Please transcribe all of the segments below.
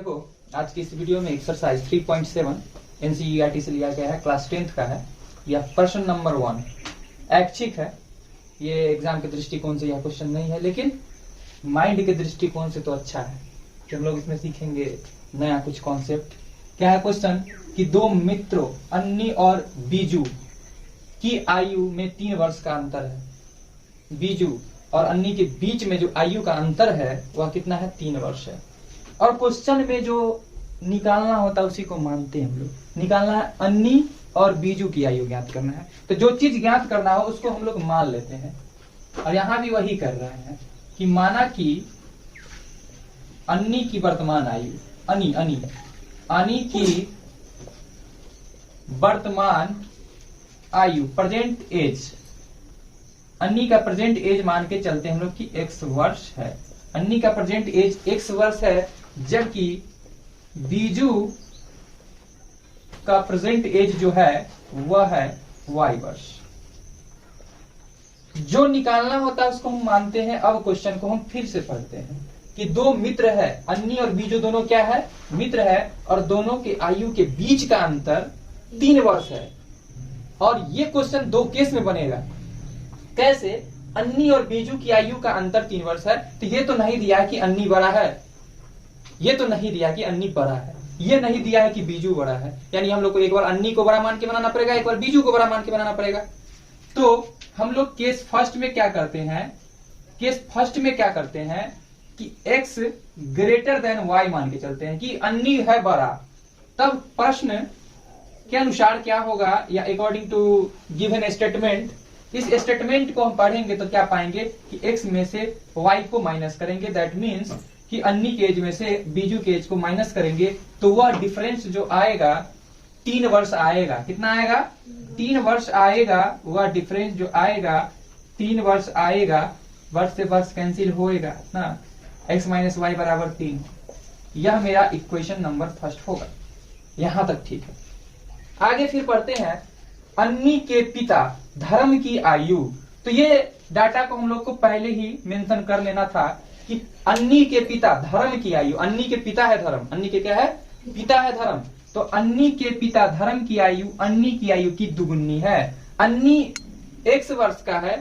देखो आज की इस वीडियो में एक्सरसाइज 3.7 एनसीईआरटी से लिया गया है, क्लास 10th का है। यह प्रश्न नंबर 1 ऐच्छिक है। ये एग्जाम के दृष्टिकोण से यह क्वेश्चन नहीं है, लेकिन माइंड के दृष्टिकोण से तो अच्छा है कि हम लोग इसमें सीखेंगे नया कुछ कॉन्सेप्ट। क्या है क्वेश्चन कि दो मित्रों अन्नी और बीजू की आयु में 3 वर्ष का अंतर है। बीजू और अन्नी के बीच में जो आयु का अंतर है वह कितना है? 3 वर्ष है। और क्वेश्चन में जो निकालना होता है उसी को मानते हैं हम लोग। निकालना है अन्नी और बीजू की आयु ज्ञात करना है। तो जो चीज ज्ञात करना हो उसको हम लोग मान लेते हैं, और यहां भी वही कर रहे हैं कि माना कि अन्नी की वर्तमान आयु अन्नी की वर्तमान आयु प्रेजेंट एज, अन्नी का प्रेजेंट एज मान के चलते हैं हम लोग कि x वर्ष है। अन्नी का प्रेजेंट एज x वर्ष है, जबकि बीजू का प्रेजेंट एज जो है वह है y वर्ष। जो निकालना होता है उसको हम मानते हैं। अब क्वेश्चन को हम फिर से पढ़ते हैं कि दो मित्र है, अन्नी और बीजू दोनों क्या है? मित्र है, और दोनों के आयु के बीच का अंतर 3 वर्ष है। और ये क्वेश्चन 2 केस में बनेगा। कैसे? अन्नी और बीजू की आयु का अंतर 3 वर्ष है, तो ये तो नहीं दिया है कि अन्नी बड़ा है, ये तो नहीं दिया कि अन्नी बड़ा है, ये नहीं दिया है कि बीजू बड़ा है। यानी हम लोग को एक बार अन्नी को बड़ा मान के बनाना पड़ेगा, एक बार बीजू को बड़ा मान के बनाना पड़ेगा। तो हम लोग केस फर्स्ट में क्या करते हैं? केस फर्स्ट में क्या करते हैं कि x ग्रेटर देन y मान के चलते हैं कि अन्नी है बड़ा। तब प्रश्न के अनुसार क्या होगा, या अकॉर्डिंग टू गिवन स्टेटमेंट, इस स्टेटमेंट को हम पढ़ेंगे तो क्या पाएंगे कि x में से y को माइनस करेंगे। दैट मीन्स कि अन्नी के एज में से बीजू के एज को माइनस करेंगे, तो वह डिफरेंस जो आएगा 3 वर्ष आएगा। कितना आएगा? 3 वर्ष आएगा। वह डिफरेंस जो आएगा 3 वर्ष आएगा। वर्ष से वर्ष कैंसिल होएगा ना, x माइनस वाई बराबर 3। यह मेरा इक्वेशन नंबर फर्स्ट होगा। यहां तक ठीक है। आगे फिर पढ़ते हैं अन्नी के पिता धर्म की आयु। तो ये डाटा को हम लोग को पहले ही मेंशन कर लेना था कि अन्नी के पिता धर्म की आयु, अन्नी के पिता है धर्म, अन्नी के क्या है? पिता है धर्म। तो अन्नी के पिता धर्म की आयु अन्नी की आयु की दुगुनी है। अन्नी x वर्ष का है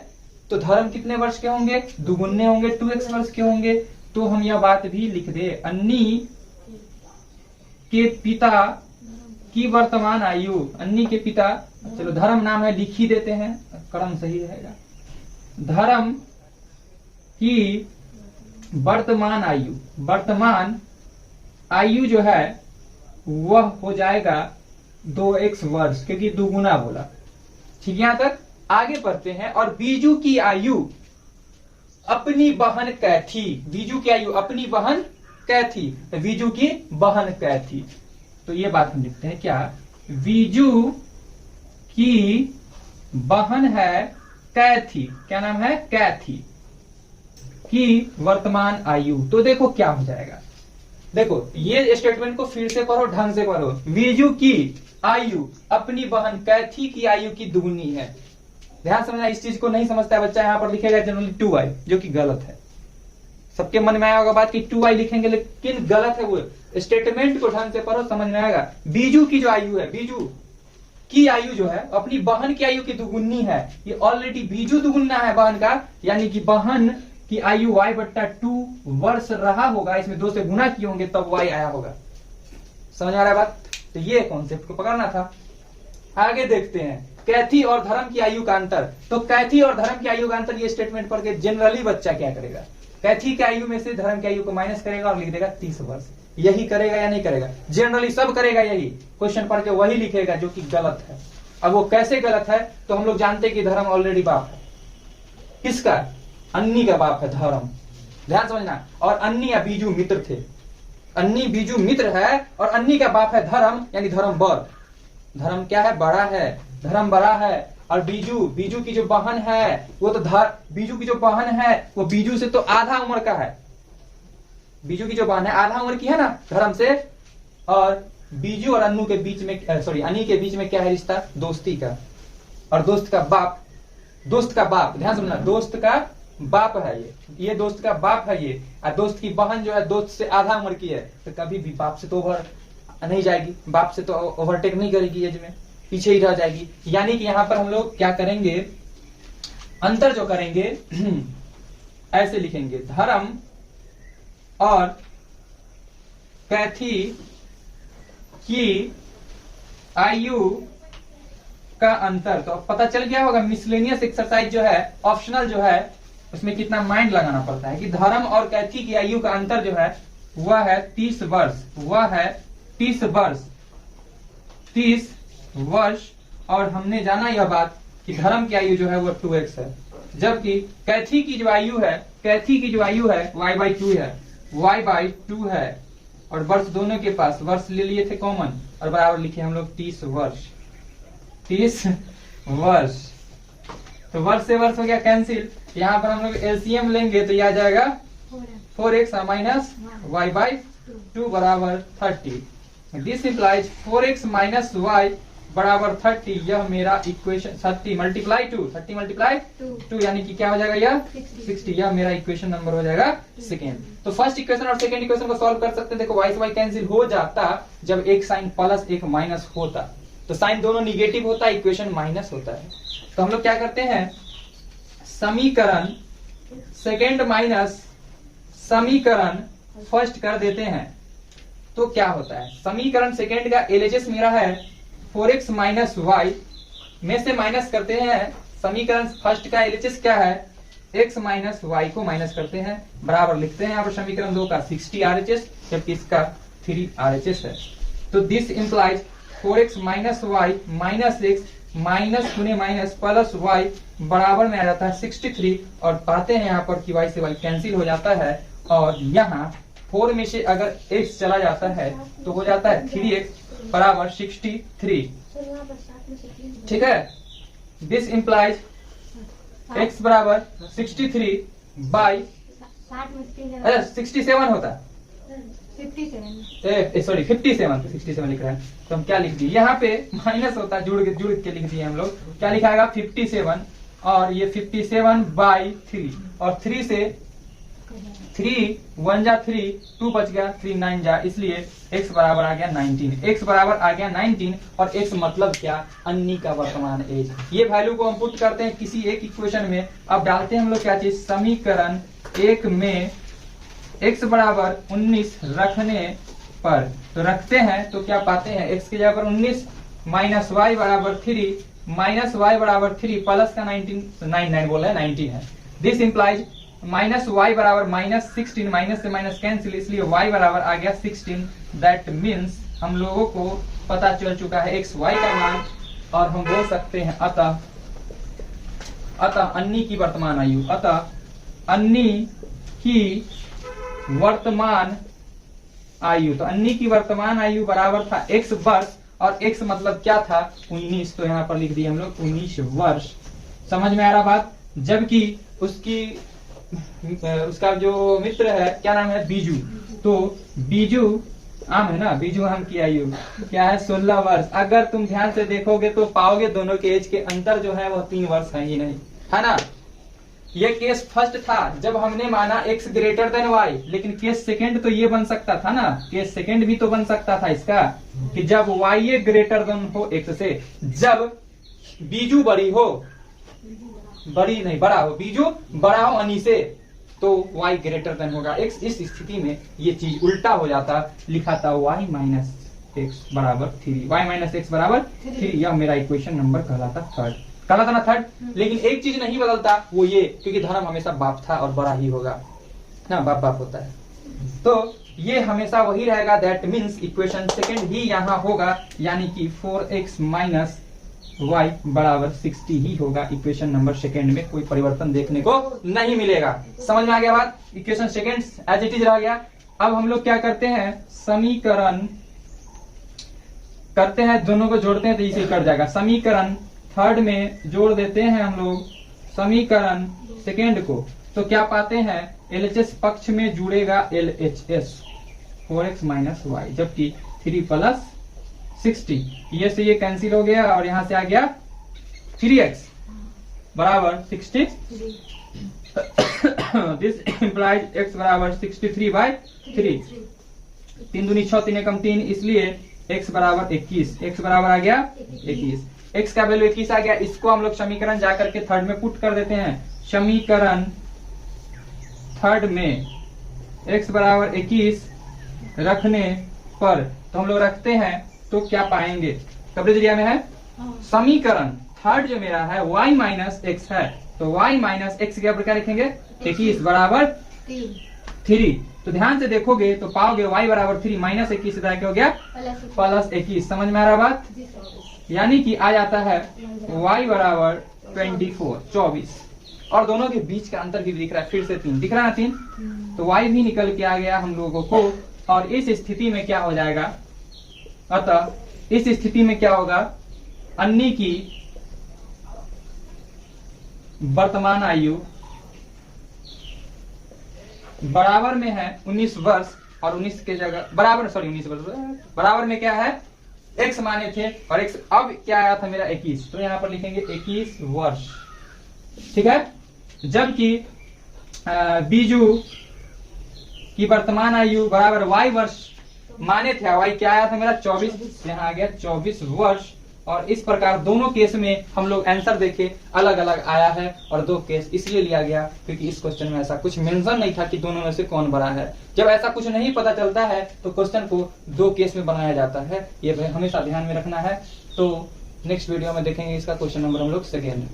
तो धर्म कितने वर्ष के होंगे? दुगुने होंगे, 2x वर्ष के होंगे। तो हम यह बात भी लिख दे, अन्नी के पिता की वर्तमान आयु, अन्नी के पिता, चलो धर्म नाम है लिख ही देते हैं, क्रम सही रहेगा। धर्म की वर्तमान आयु जो है वह हो जाएगा 2x वर्ष, क्योंकि दुगुना बोला। ठीक, यहां तक आगे बढ़ते हैं। और बीजू की आयु अपनी बहन कैथी, बीजू की आयु अपनी बहन कैथी, बीजू की बहन कैथी। तो ये बात हम लिखते हैं क्या? बीजू की बहन है कैथी, क्या नाम है? कैथी की वर्तमान आयु। तो देखो क्या हो जाएगा, देखो ये स्टेटमेंट को फिर से पढ़ो, ढंग से पढ़ो। बीजू की आयु अपनी बहन कैथी की आयु की दुगुनी है। ध्यान समझना, इस चीज को नहीं समझता है बच्चा, यहां पर लिखेगा जनरली 2y, जो कि गलत है। सबके मन में आया होगा बात कि 2y लिखेंगे, लेकिन गलत है। वो स्टेटमेंट को ढंग से पढ़ो, समझ में आएगा। बीजू की जो आयु है, बीजू की आयु जो है अपनी बहन की आयु की दुगुनी है। ये ऑलरेडी बीजू दुगुना है बहन का, यानी कि बहन की आयु y/2 वर्ष रहा होगा, इसमें 2 से गुना किए होंगे तब y आया होगा। समझ आ रहा है बात? तो ये कॉन्सेप्ट को पकड़ना था। आगे देखते हैं कैथी और धर्म की आयु का अंतर। तो कैथी और धर्म की आयु का अंतर, ये स्टेटमेंट पढ़ के जनरली बच्चा क्या करेगा? कैथी की आयु में से धर्म की आयु को माइनस करेगा और लिख देगा 30 वर्ष। यही करेगा या नहीं करेगा? जनरली सब करेगा यही, क्वेश्चन पढ़ के वही लिखेगा, जो कि गलत है। अब वो कैसे गलत है? तो हम लोग जानते हैं कि धर्म ऑलरेडी बाप है। किसका? अन्नी का बाप है धर्म। ध्यान समझना। और अन्नी या बीजू मित्र थे। अन्नी बीजू मित्र है और अन्नी का बाप है धर्म, यानी धर्म बड़। धर्म क्या है? बड़ा है, धर्म बड़ा है। और बीजू की जो बहन है वो तो बीजू की जो बहन है वो बीजू से तो आधा उम्र का है। बीजू की जो बहन है आधा उम्र की है ना धर्म से। और बीजू और अन्नू के बीच में, अन्नी के बीच में क्या है रिश्ता? दोस्ती का। और दोस्त का बाप, ध्यान समझना, दोस्त का बाप है, ये दोस्त का बाप है ये, और दोस्त की बहन जो है दोस्त से आधा उम्र की है, तो कभी भी बाप से तो ओवर नहीं जाएगी, बाप से तो ओवरटेक नहीं करेगी एज में, पीछे ही रह जाएगी। यानी कि यहाँ पर हम लोग क्या करेंगे, अंतर जो करेंगे ऐसे लिखेंगे, धर्म और कैथी की आयु का अंतर। तो अब पता चल गया होगा मिसलेनियस एक्सरसाइज जो है, ऑप्शनल जो है, उसमें कितना माइंड लगाना पड़ता है कि धर्म और कैथी की आयु का अंतर जो है वह है 30 वर्ष, वह है 30 वर्ष, 30 वर्ष। और हमने जाना यह बात कि धर्म की आयु जो है वो 2x है, जबकि कैथी की जो आयु है, कैथी की जो आयु है y/2 है, y/2 है। और वर्ष दोनों के पास वर्ष ले लिए थे कॉमन और बराबर लिखे हम लोग 30 वर्ष, 30 वर्ष। तो वर्ष से वर्ष हो गया कैंसिल। यहाँ पर हम लोग एलसीएम लेंगे तो यह आ जाएगा 4x माइनस y/2 बराबर 30। This implies 4x minus y बराबर 30। यह मेरा इक्वेशन 30 मल्टीप्लाई 2 यानी कि क्या हो जाएगा, यह 60। यह मेरा इक्वेशन नंबर हो जाएगा सेकेंड। तो फर्स्ट इक्वेशन और सेकेंड इक्वेशन को सॉल्व कर सकते हैं। देखो y से y कैंसिल हो जाता जब एक साइन प्लस एक माइनस होता, तो साइन दोनों निगेटिव होता, इक्वेशन माइनस होता है। तो हम लोग क्या करते हैं, समीकरण सेकेंड माइनस समीकरण फर्स्ट कर देते हैं। तो क्या होता है, समीकरण सेकेंड का एलएचएस मेरा है 4x माइनस वाई, में से माइनस करते हैं। समीकरण फर्स्ट का एलएचएस क्या है, x माइनस वाई को माइनस करते हैं, बराबर लिखते हैं यहाँ पर समीकरण 2 का 60 RHS, जबकि इसका 3 RHS है। तो this implies 4x minus y minus x minus गुने माइनस प्लस वाई बराबर में आ जाता है 63। और पाते हैं यहाँ पर कि y से y कैंसिल हो जाता है, और यहाँ 4 में से अगर x चला जाता है तो हो जाता है 3x बराबर 63। ठीक है, दिस इंप्लाइज x बराबर 63 बाई 67 होता है, सॉरी 57, 67 लिख रहा है। तो हम क्या लिख दिए, यहाँ पे माइनस होता है, जुड़ के लिख दिए हम लोग। क्या लिखा है 57, और ये 57/3, और 3 से 3 1 जा 3, 2 बच गया, 3 9 जा, इसलिए x बराबर आ गया 19। x बराबर आ गया 19, और x मतलब क्या, अन्नी का वर्तमान एज। ये वैल्यू को हम पुट करते हैं किसी एक इक्वेशन में। अब डालते हैं हम लोग क्या चीज, समीकरण 1 में x बराबर 19 रखने पर, तो रखते हैं तो क्या पाते हैं, x की जगह पर 19 माइनस y बराबर 3, माइनस y बराबर 3 प्लस का 19 बोला है 19 है। दिस इंप्लाइज माइनस y बराबर माइनस 16, माइनस से माइनस कैंसिल, इसलिए y बराबर आ गया 16। दैट मीन्स हम लोगों को पता चल चुका है x y का मान, और हम बोल सकते हैं अतः अन्नी की वर्तमान आयु, अतः अन्नी की वर्तमान आयु। तो अन्नी की वर्तमान आयु बराबर था x वर्ष, और x मतलब क्या था 19, तो यहाँ पर लिख दिए हम लोग 19 वर्ष। समझ में आ रहा बात। जबकि उसका जो मित्र है क्या नाम है, बीजू, तो बीजू आम है ना, बीजू आम की आयु क्या है 16 वर्ष। अगर तुम ध्यान से देखोगे तो पाओगे दोनों के एज के अंतर जो है वह 3 वर्ष है ही नहीं, है ना। ये केस फर्स्ट था जब हमने माना x ग्रेटर देन y, लेकिन केस सेकंड तो ये बन सकता था ना, केस सेकंड भी तो बन सकता था इसका कि जब y ये ग्रेटर देन हो x से, जब बीजू बड़ी हो, बड़ी नहीं बड़ा हो, बीजू बड़ा हो अन्नी से, तो y ग्रेटर देन होगा x। इस स्थिति में ये चीज उल्टा हो जाता, लिखा था y माइनस एक्स बराबर 3, y माइनस एक्स बराबर 3। यह मेरा इक्वेशन नंबर कहलाता कहलाता ना थर्ड। लेकिन एक चीज नहीं बदलता, वो ये, क्योंकि धर्म हमेशा बाप था और बड़ा ही होगा ना, बाप होता है, तो ये हमेशा वही रहेगा। दैट मीन्स इक्वेशन सेकंड ही यहाँ होगा, यानी कि 4x माइनस y बराबर 60 ही होगा। इक्वेशन नंबर सेकंड में कोई परिवर्तन देखने को नहीं मिलेगा। समझ में आ गया बात। Equation second as it is रह गया। अब हम लोग क्या करते हैं, समीकरण करते हैं, दोनों को जोड़ते हैं तो इसे कट जाएगा। समीकरण थर्ड में जोड़ देते हैं हम लोग समीकरण सेकेंड को, तो क्या पाते हैं, एलएचएस पक्ष में जुड़ेगा एलएचएस 4x माइनस वाई, जबकि 3 प्लस 60, ये से ये कैंसिल हो गया और यहां से आ गया 3x बराबर 63। दिस इम्प्लाइज x बराबर 63/3। 3 दूनी 6, 3 एकम 3, इसलिए x बराबर 21। x बराबर आ गया 21। x का वैल्यू 21 आ गया। इसको हम लोग समीकरण जाकर के थर्ड में पुट कर देते हैं। समीकरण थर्ड में x बराबर 21 रखने पर, तो हम लोग रखते हैं तो क्या पाएंगे? कवरेज एरिया में है समीकरण थर्ड जो मेरा है y माइनस एक्स है, तो y माइनस एक्स के ऊपर क्या लिखेंगे? 21 बराबर 3। तो ध्यान से देखोगे तो पाओगे y बराबर 3 माइनस 21 क्या हो गया? प्लस 21। समझ में आ रहा बात? यानी कि आ जाता है y बराबर 24। और दोनों के बीच का अंतर भी दिख रहा है, फिर से 3 दिख रहा है ना, 3। तो y भी निकल के आ गया हम लोगों को। और इस स्थिति में क्या हो जाएगा? अतः इस स्थिति में क्या होगा? अन्नी की वर्तमान आयु बराबर में है 19 वर्ष, और 19 के जगह बराबर 19 वर्ष बराबर में क्या है? x माने थे, और x अब क्या आया था मेरा 21, तो यहाँ पर लिखेंगे 21 वर्ष। ठीक है। जबकि बीजू की वर्तमान आयु बराबर y वर्ष माने थे, y क्या आया था मेरा? 24, यहाँ आ गया 24 वर्ष। और इस प्रकार दोनों केस में हम लोग आंसर देखे अलग अलग आया है, और दो केस इसलिए लिया गया क्योंकि इस क्वेश्चन में ऐसा कुछ मेंशन नहीं था कि दोनों में से कौन बड़ा है। जब ऐसा कुछ नहीं पता चलता है तो क्वेश्चन को दो केस में बनाया जाता है, ये हमेशा ध्यान में रखना है। तो नेक्स्ट वीडियो में देखेंगे इसका क्वेश्चन नंबर हम लोग सेकेंड।